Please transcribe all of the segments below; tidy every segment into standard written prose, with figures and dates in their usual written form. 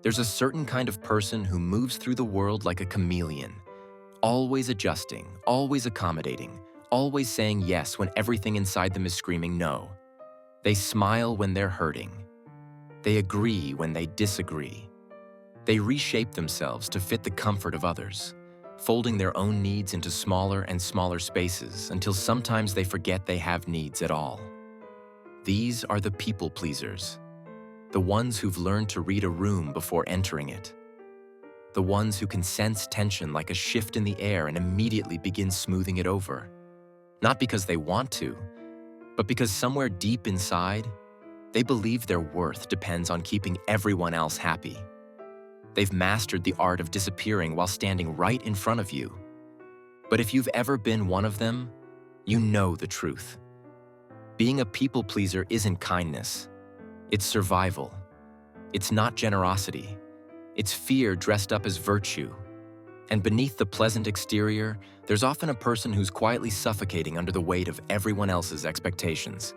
There's a certain kind of person who moves through the world like a chameleon, always adjusting, always accommodating, always saying yes when everything inside them is screaming no. They smile when they're hurting. They agree when they disagree. They reshape themselves to fit the comfort of others, folding their own needs into smaller and smaller spaces until sometimes they forget they have needs at all. These are the people pleasers, the ones who've learned to read a room before entering it, the ones who can sense tension like a shift in the air and immediately begin smoothing it over, not because they want to, but because somewhere deep inside, they believe their worth depends on keeping everyone else happy. They've mastered the art of disappearing while standing right in front of you. But if you've ever been one of them, you know the truth. Being a people pleaser isn't kindness. It's survival. It's not generosity. It's fear dressed up as virtue. And beneath the pleasant exterior, there's often a person who's quietly suffocating under the weight of everyone else's expectations.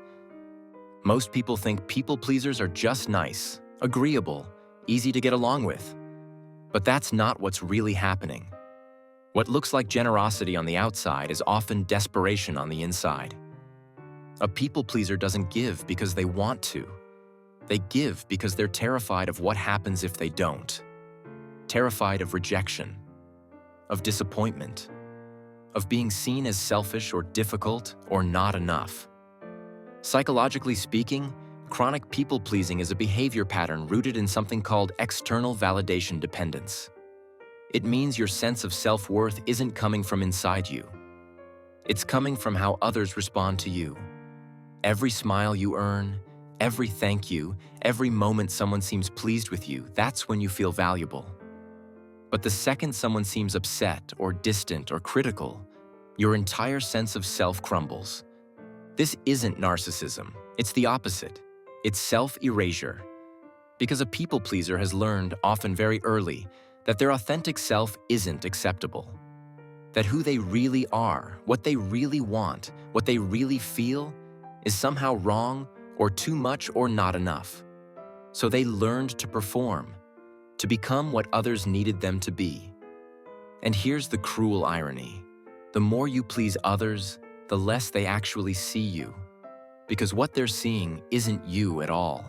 Most people think people pleasers are just nice, agreeable, easy to get along with. But that's not what's really happening. What looks like generosity on the outside is often desperation on the inside. A people pleaser doesn't give because they want to. They give because they're terrified of what happens if they don't. Terrified of rejection, of disappointment, of being seen as selfish or difficult or not enough. Psychologically speaking, chronic people-pleasing is a behavior pattern rooted in something called external validation dependence. It means your sense of self-worth isn't coming from inside you. It's coming from how others respond to you. Every smile you earn, every thank you, every moment someone seems pleased with you, that's when you feel valuable. But the second someone seems upset or distant or critical, your entire sense of self crumbles. This isn't narcissism, it's the opposite. It's self-erasure. Because a people pleaser has learned, often very early, that their authentic self isn't acceptable. That who they really are, what they really want, what they really feel, is somehow wrong or too much or not enough. So they learned to perform, to become what others needed them to be. And here's the cruel irony. The more you please others, the less they actually see you. Because what they're seeing isn't you at all.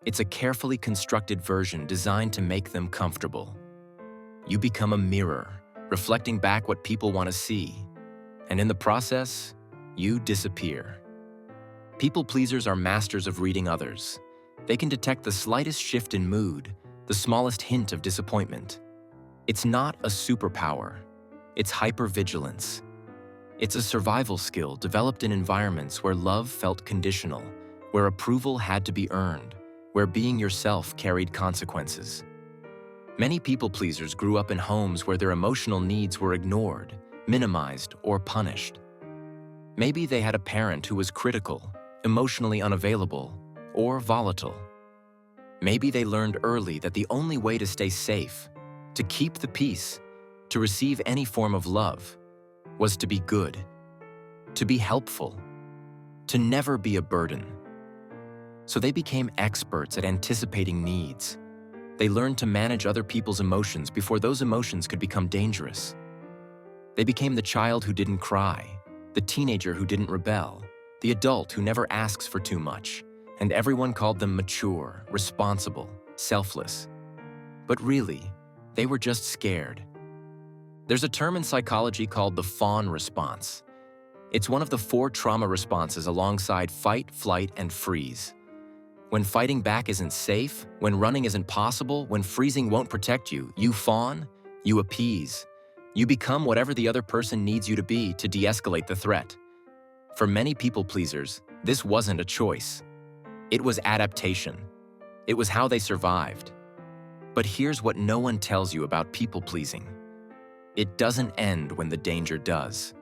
It's a carefully constructed version designed to make them comfortable. You become a mirror, reflecting back what people want to see. And in the process, you disappear. People pleasers are masters of reading others. They can detect the slightest shift in mood, the smallest hint of disappointment. It's not a superpower. It's hypervigilance. It's a survival skill developed in environments where love felt conditional, where approval had to be earned, where being yourself carried consequences. Many people pleasers grew up in homes where their emotional needs were ignored, minimized, or punished. Maybe they had a parent who was critical, emotionally unavailable, or volatile. Maybe they learned early that the only way to stay safe, to keep the peace, to receive any form of love, was to be good, to be helpful, to never be a burden. So they became experts at anticipating needs. They learned to manage other people's emotions before those emotions could become dangerous. They became the child who didn't cry, the teenager who didn't rebel, the adult who never asks for too much, and everyone called them mature, responsible, selfless. But really, they were just scared. There's a term in psychology called the fawn response. It's one of the 4 trauma responses alongside fight, flight, and freeze. When fighting back isn't safe, when running isn't possible, when freezing won't protect you, you fawn, you appease. You become whatever the other person needs you to be to de-escalate the threat. For many people pleasers, this wasn't a choice. It was adaptation. It was how they survived. But here's what no one tells you about people pleasing. It doesn't end when the danger does.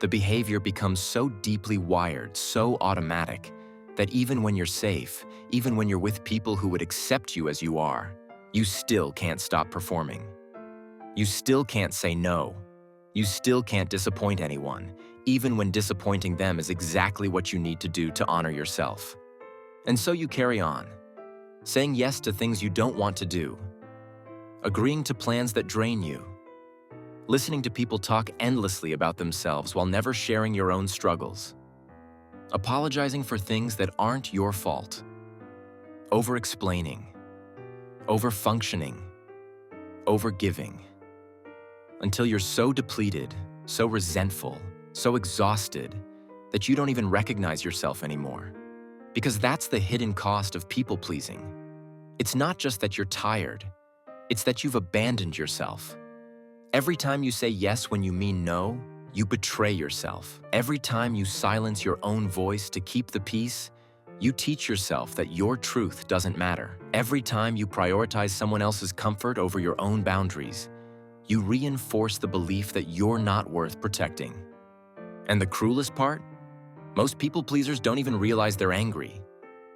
The behavior becomes so deeply wired, so automatic, that even when you're safe, even when you're with people who would accept you as you are, you still can't stop performing. You still can't say no. You still can't disappoint anyone, even when disappointing them is exactly what you need to do to honor yourself. And so you carry on. saying yes to things you don't want to do, agreeing to plans that drain you, listening to people talk endlessly about themselves while never sharing your own struggles, apologizing for things that aren't your fault, over-explaining, over-functioning, over-giving, until you're so depleted, so resentful, so exhausted that you don't even recognize yourself anymore. Because that's the hidden cost of people-pleasing. It's not just that you're tired, it's that you've abandoned yourself. Every time you say yes when you mean no, you betray yourself. Every time you silence your own voice to keep the peace, you teach yourself that your truth doesn't matter. Every time you prioritize someone else's comfort over your own boundaries, you reinforce the belief that you're not worth protecting. And the cruelest part? Most people-pleasers don't even realize they're angry.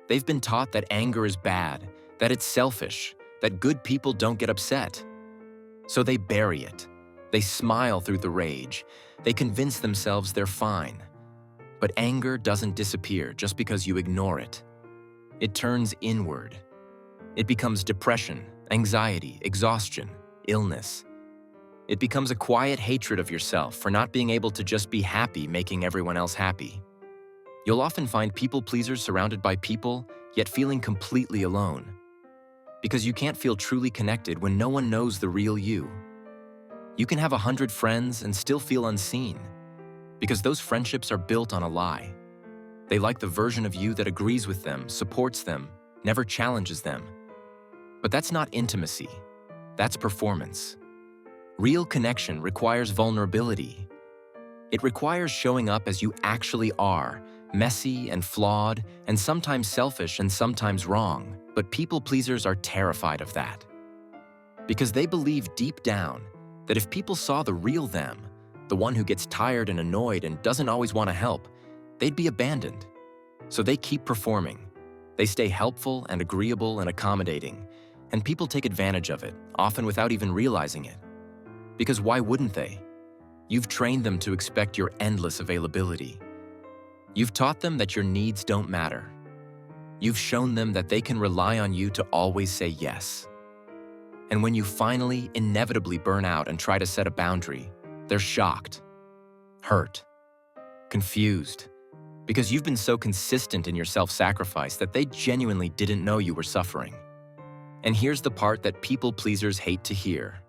They've been taught that anger is bad, that it's selfish, that good people don't get upset. So they bury it. They smile through the rage. They convince themselves they're fine. But anger doesn't disappear just because you ignore it. It turns inward. It becomes depression, anxiety, exhaustion, illness. It becomes a quiet hatred of yourself for not being able to just be happy making everyone else happy. You'll often find people-pleasers surrounded by people, yet feeling completely alone. Because you can't feel truly connected when no one knows the real you. You can have 100 friends and still feel unseen, because those friendships are built on a lie. They like the version of you that agrees with them, supports them, never challenges them. But that's not intimacy. That's performance. Real connection requires vulnerability. It requires showing up as you actually are, messy and flawed, and sometimes selfish and sometimes wrong. But people-pleasers are terrified of that. Because they believe deep down that if people saw the real them, the one who gets tired and annoyed and doesn't always want to help, they'd be abandoned. So they keep performing. They stay helpful and agreeable and accommodating, and people take advantage of it, often without even realizing it. Because why wouldn't they? You've trained them to expect your endless availability. You've taught them that your needs don't matter. You've shown them that they can rely on you to always say yes. And when you finally, inevitably burn out and try to set a boundary, they're shocked, hurt, confused, because you've been so consistent in your self-sacrifice that they genuinely didn't know you were suffering. And here's the part that people-pleasers hate to hear.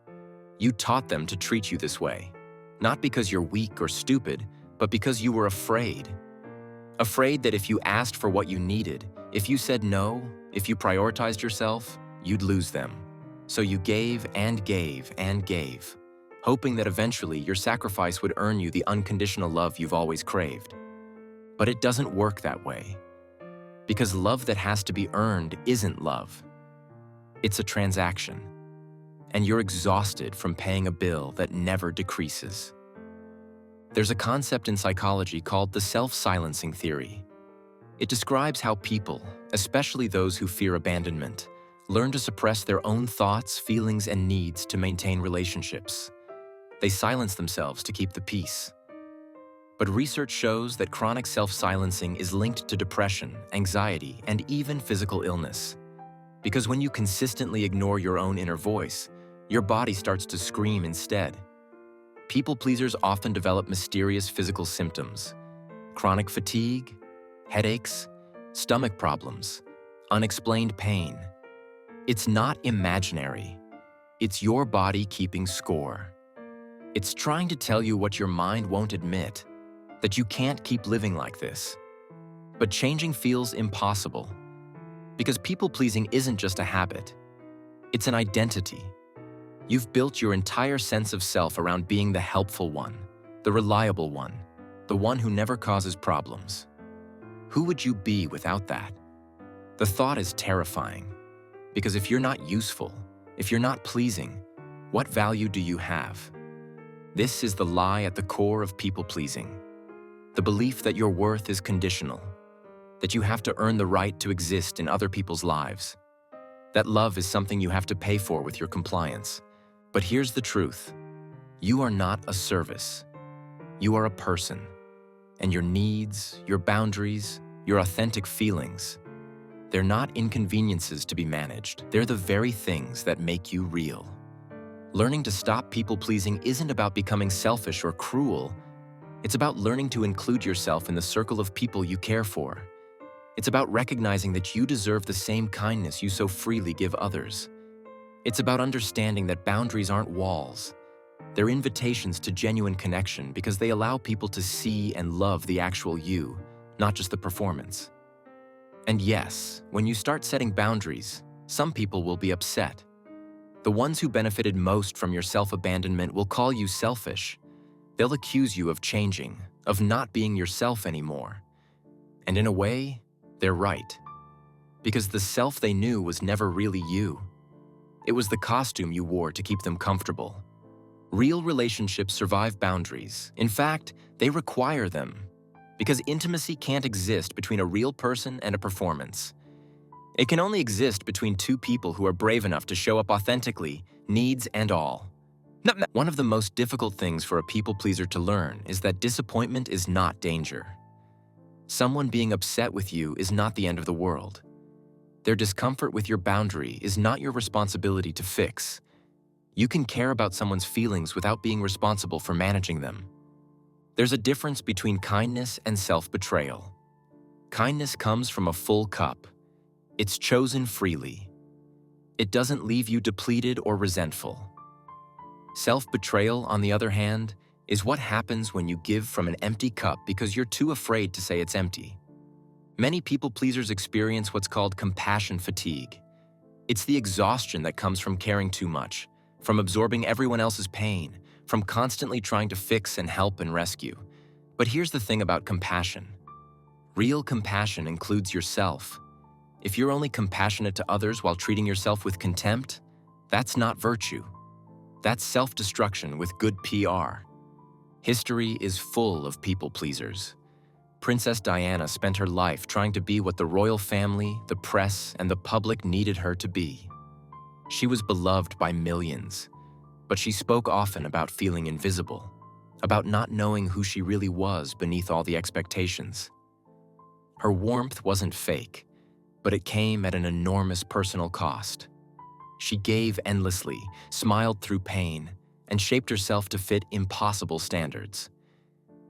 You taught them to treat you this way, not because you're weak or stupid, but because you were afraid. Afraid that if you asked for what you needed, if you said no, if you prioritized yourself, you'd lose them. So you gave and gave and gave, hoping that eventually your sacrifice would earn you the unconditional love you've always craved. But it doesn't work that way. Because love that has to be earned isn't love. It's a transaction. And you're exhausted from paying a bill that never decreases. There's a concept in psychology called the self-silencing theory. It describes how people, especially those who fear abandonment, learn to suppress their own thoughts, feelings, and needs to maintain relationships. They silence themselves to keep the peace. But research shows that chronic self-silencing is linked to depression, anxiety, and even physical illness. Because when you consistently ignore your own inner voice, your body starts to scream instead. People-pleasers often develop mysterious physical symptoms: chronic fatigue, headaches, stomach problems, unexplained pain. It's not imaginary. It's your body keeping score. It's trying to tell you what your mind won't admit, that you can't keep living like this. But changing feels impossible, because people-pleasing isn't just a habit. It's an identity. You've built your entire sense of self around being the helpful one, the reliable one, the one who never causes problems. Who would you be without that? The thought is terrifying, because if you're not useful, if you're not pleasing, what value do you have? This is the lie at the core of people-pleasing. The belief that your worth is conditional, that you have to earn the right to exist in other people's lives, that love is something you have to pay for with your compliance. But here's the truth. You are not a service. You are a person. And your needs, your boundaries, your authentic feelings, They're not inconveniences to be managed. They're the very things that make you real. Learning to stop people-pleasing isn't about becoming selfish or cruel. It's about learning to include yourself in the circle of people you care for. It's about recognizing that you deserve the same kindness you so freely give others. It's about understanding that boundaries aren't walls. They're invitations to genuine connection because they allow people to see and love the actual you, not just the performance. And yes, when you start setting boundaries, some people will be upset. The ones who benefited most from your self-abandonment will call you selfish. They'll accuse you of changing, of not being yourself anymore. And in a way, they're right. Because the self they knew was never really you. It was the costume you wore to keep them comfortable. Real relationships survive boundaries. In fact, they require them. Because intimacy can't exist between a real person and a performance. It can only exist between two people who are brave enough to show up authentically, needs and all. One of the most difficult things for a people-pleaser to learn is that disappointment is not danger. Someone being upset with you is not the end of the world. Their discomfort with your boundary is not your responsibility to fix. You can care about someone's feelings without being responsible for managing them. There's a difference between kindness and self-betrayal. Kindness comes from a full cup. It's chosen freely. It doesn't leave you depleted or resentful. Self-betrayal, on the other hand, is what happens when you give from an empty cup because you're too afraid to say it's empty. Many people-pleasers experience what's called compassion fatigue. It's the exhaustion that comes from caring too much, from absorbing everyone else's pain, from constantly trying to fix and help and rescue. But here's the thing about compassion. Real compassion includes yourself. If you're only compassionate to others while treating yourself with contempt, that's not virtue. That's self-destruction with good PR. History is full of people-pleasers. Princess Diana spent her life trying to be what the royal family, the press, and the public needed her to be. She was beloved by millions, but she spoke often about feeling invisible, about not knowing who she really was beneath all the expectations. Her warmth wasn't fake, but it came at an enormous personal cost. She gave endlessly, smiled through pain, and shaped herself to fit impossible standards.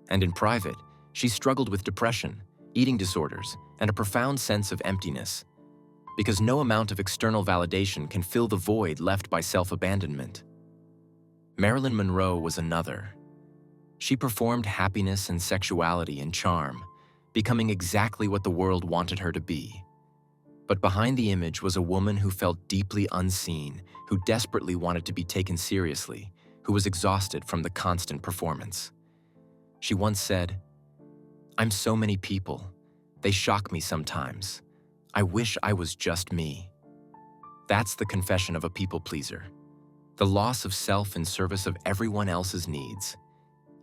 And in private, she struggled with depression, eating disorders, and a profound sense of emptiness, because no amount of external validation can fill the void left by self-abandonment. Marilyn Monroe was another. She performed happiness and sexuality and charm, becoming exactly what the world wanted her to be. But behind the image was a woman who felt deeply unseen, who desperately wanted to be taken seriously, who was exhausted from the constant performance. She once said, "I'm so many people. They shock me sometimes. I wish I was just me." That's the confession of a people-pleaser. The loss of self in service of everyone else's needs.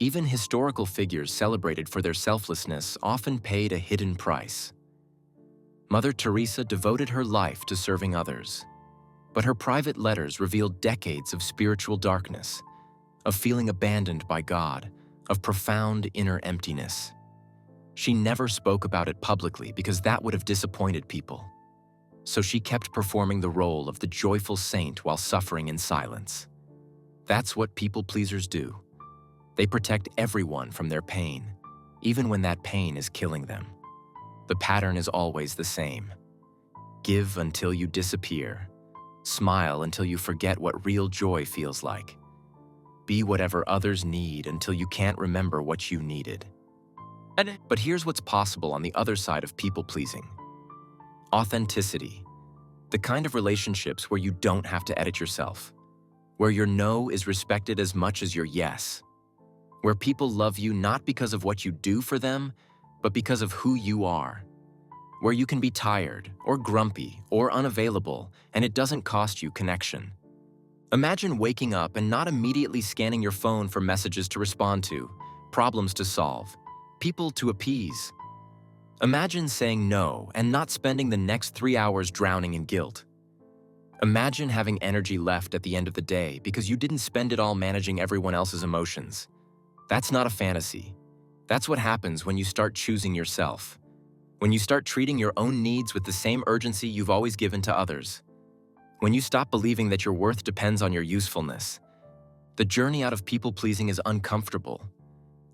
Even historical figures celebrated for their selflessness often paid a hidden price. Mother Teresa devoted her life to serving others, but her private letters revealed decades of spiritual darkness, of feeling abandoned by God, of profound inner emptiness. She never spoke about it publicly because that would have disappointed people. So she kept performing the role of the joyful saint while suffering in silence. That's what people-pleasers do. They protect everyone from their pain, even when that pain is killing them. The pattern is always the same. Give until you disappear. Smile until you forget what real joy feels like. Be whatever others need until you can't remember what you needed. But here's what's possible on the other side of people-pleasing. Authenticity. The kind of relationships where you don't have to edit yourself. Where your no is respected as much as your yes. Where people love you not because of what you do for them, but because of who you are. Where you can be tired, or grumpy, or unavailable, and it doesn't cost you connection. Imagine waking up and not immediately scanning your phone for messages to respond to, problems to solve, people to appease. Imagine saying no and not spending the next 3 hours drowning in guilt. Imagine having energy left at the end of the day because you didn't spend it all managing everyone else's emotions. That's not a fantasy. That's what happens when you start choosing yourself. When you start treating your own needs with the same urgency you've always given to others. When you stop believing that your worth depends on your usefulness. The journey out of people-pleasing is uncomfortable.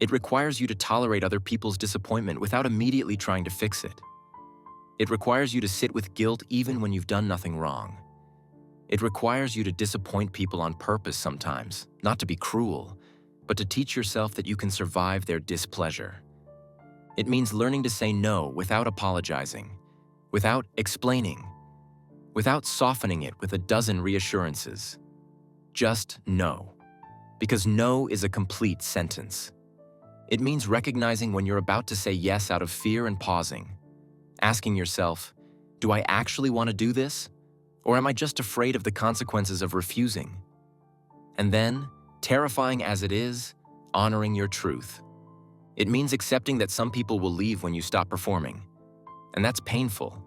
It requires you to tolerate other people's disappointment without immediately trying to fix it. It requires you to sit with guilt even when you've done nothing wrong. It requires you to disappoint people on purpose sometimes, not to be cruel, but to teach yourself that you can survive their displeasure. It means learning to say no without apologizing, without explaining, without softening it with a dozen reassurances. Just no. Because no is a complete sentence. It means recognizing when you're about to say yes out of fear and pausing. Asking yourself, do I actually want to do this? Or am I just afraid of the consequences of refusing? And then, terrifying as it is, honoring your truth. It means accepting that some people will leave when you stop performing. And that's painful,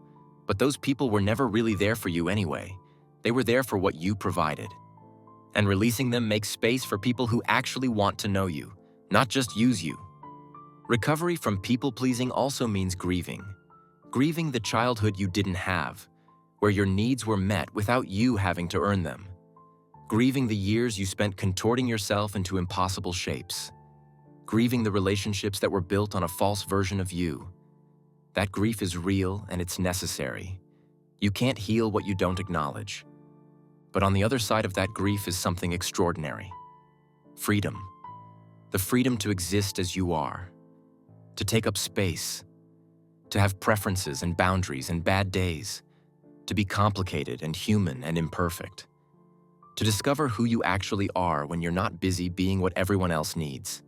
but those people were never really there for you anyway. They were there for what you provided. And releasing them makes space for people who actually want to know you, not just use you. Recovery from people-pleasing also means grieving. Grieving the childhood you didn't have, where your needs were met without you having to earn them. Grieving the years you spent contorting yourself into impossible shapes. Grieving the relationships that were built on a false version of you. That grief is real and it's necessary. You can't heal what you don't acknowledge. But on the other side of that grief is something extraordinary. Freedom. The freedom to exist as you are. To take up space. To have preferences and boundaries and bad days. To be complicated and human and imperfect. To discover who you actually are when you're not busy being what everyone else needs.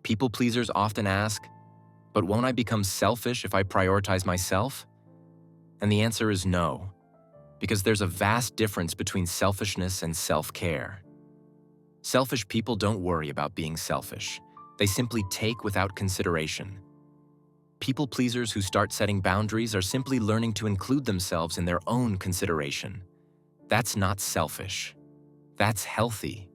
People pleasers often ask, but won't I become selfish if I prioritize myself? And the answer is no, because there's a vast difference between selfishness and self-care. Selfish people don't worry about being selfish. They simply take without consideration. People pleasers who start setting boundaries are simply learning to include themselves in their own consideration. That's not selfish. That's healthy.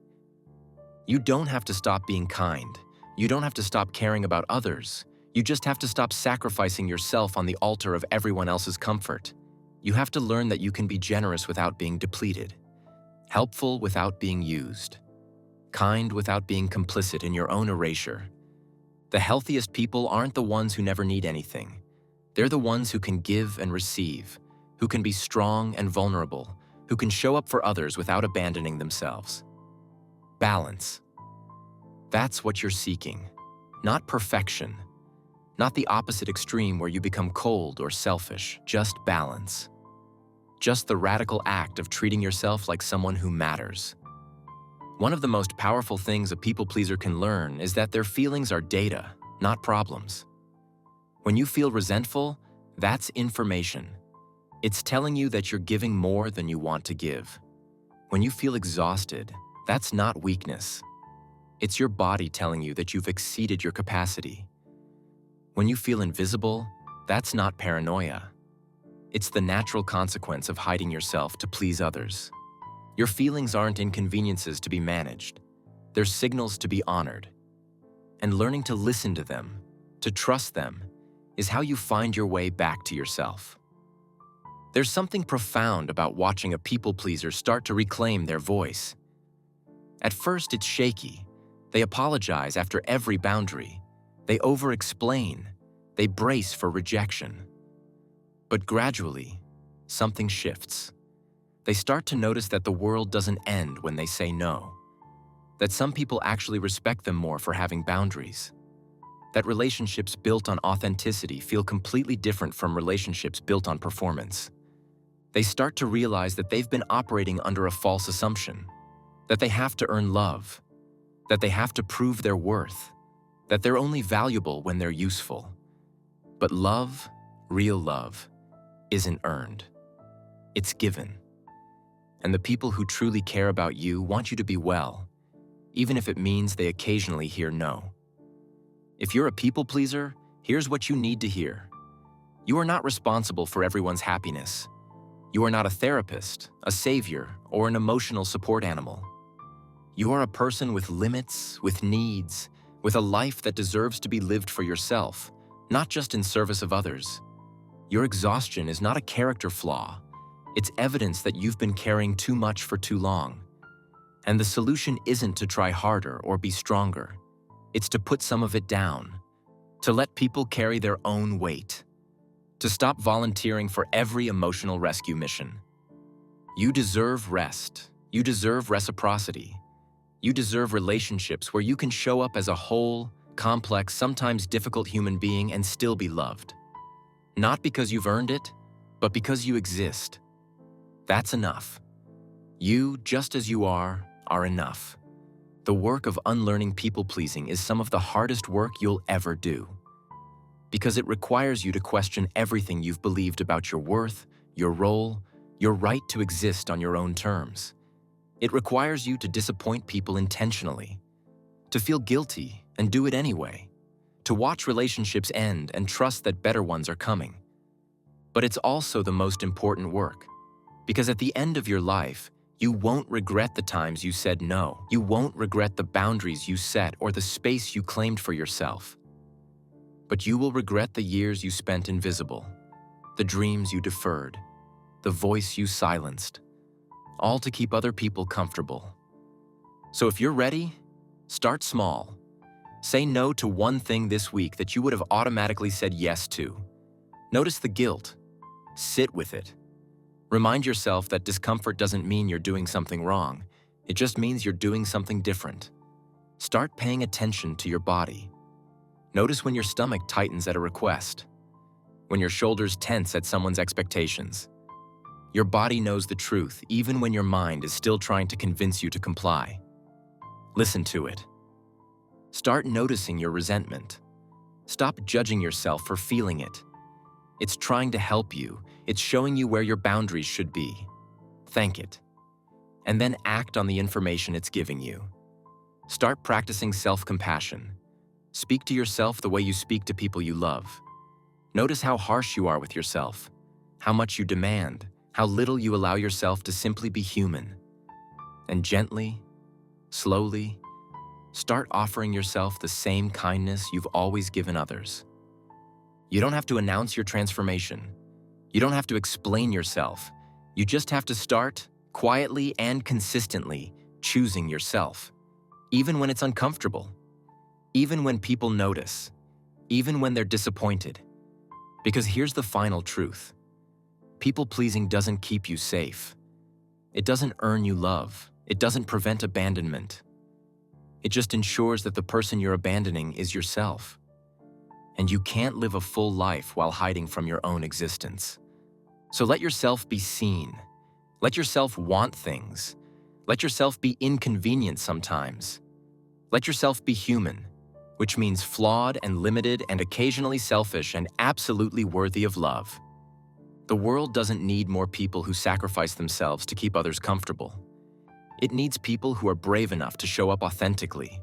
You don't have to stop being kind. You don't have to stop caring about others. You just have to stop sacrificing yourself on the altar of everyone else's comfort. You have to learn that you can be generous without being depleted, helpful without being used, kind without being complicit in your own erasure. The healthiest people aren't the ones who never need anything. They're the ones who can give and receive, who can be strong and vulnerable, who can show up for others without abandoning themselves. Balance. That's what you're seeking, not perfection, not the opposite extreme where you become cold or selfish, just balance. Just the radical act of treating yourself like someone who matters. One of the most powerful things a people pleaser can learn is that their feelings are data, not problems. When you feel resentful, that's information. It's telling you that you're giving more than you want to give. When you feel exhausted, that's not weakness. It's your body telling you that you've exceeded your capacity. When you feel invisible, that's not paranoia. It's the natural consequence of hiding yourself to please others. Your feelings aren't inconveniences to be managed. They're signals to be honored. And learning to listen to them, to trust them, is how you find your way back to yourself. There's something profound about watching a people pleaser start to reclaim their voice. At first, it's shaky. They apologize after every boundary. They over-explain. They brace for rejection. But gradually, something shifts. They start to notice that the world doesn't end when they say no. That some people actually respect them more for having boundaries. That relationships built on authenticity feel completely different from relationships built on performance. They start to realize that they've been operating under a false assumption. That they have to earn love. That they have to prove their worth. That they're only valuable when they're useful. But love, real love, isn't earned. It's given. And the people who truly care about you want you to be well, even if it means they occasionally hear no. If you're a people pleaser, here's what you need to hear. You are not responsible for everyone's happiness. You are not a therapist, a savior, or an emotional support animal. You are a person with limits, with needs, with a life that deserves to be lived for yourself, not just in service of others. Your exhaustion is not a character flaw. It's evidence that you've been carrying too much for too long. And the solution isn't to try harder or be stronger. It's to put some of it down, to let people carry their own weight, to stop volunteering for every emotional rescue mission. You deserve rest. You deserve reciprocity. You deserve relationships where you can show up as a whole, complex, sometimes difficult human being and still be loved. Not because you've earned it, but because you exist. That's enough. You, just as you are enough. The work of unlearning people-pleasing is some of the hardest work you'll ever do. Because it requires you to question everything you've believed about your worth, your role, your right to exist on your own terms. It requires you to disappoint people intentionally, to feel guilty and do it anyway, to watch relationships end and trust that better ones are coming. But it's also the most important work, because at the end of your life, you won't regret the times you said no. You won't regret the boundaries you set or the space you claimed for yourself. But you will regret the years you spent invisible, the dreams you deferred, the voice you silenced, all to keep other people comfortable. So if you're ready, start small. Say no to one thing this week that you would have automatically said yes to. Notice the guilt. Sit with it. Remind yourself that discomfort doesn't mean you're doing something wrong. It just means you're doing something different. Start paying attention to your body. Notice when your stomach tightens at a request, when your shoulders tense at someone's expectations. Your body knows the truth even when your mind is still trying to convince you to comply. Listen to it. Start noticing your resentment. Stop judging yourself for feeling it. It's trying to help you. It's showing you where your boundaries should be. Thank it. And then act on the information it's giving you. Start practicing self-compassion. Speak to yourself the way you speak to people you love. Notice how harsh you are with yourself, how much you demand, how little you allow yourself to simply be human. And gently, slowly, start offering yourself the same kindness you've always given others. You don't have to announce your transformation. You don't have to explain yourself. You just have to start, quietly and consistently, choosing yourself. Even when it's uncomfortable. Even when people notice. Even when they're disappointed. Because here's the final truth. People-pleasing doesn't keep you safe. It doesn't earn you love. It doesn't prevent abandonment. It just ensures that the person you're abandoning is yourself. And you can't live a full life while hiding from your own existence. So let yourself be seen. Let yourself want things. Let yourself be inconvenient sometimes. Let yourself be human, which means flawed and limited and occasionally selfish and absolutely worthy of love. The world doesn't need more people who sacrifice themselves to keep others comfortable. It needs people who are brave enough to show up authentically,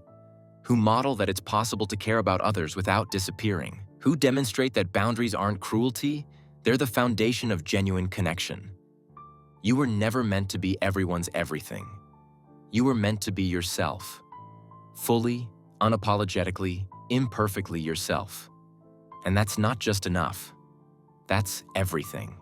who model that it's possible to care about others without disappearing, who demonstrate that boundaries aren't cruelty, they're the foundation of genuine connection. You were never meant to be everyone's everything. You were meant to be yourself. Fully, unapologetically, imperfectly yourself. And that's not just enough. That's everything.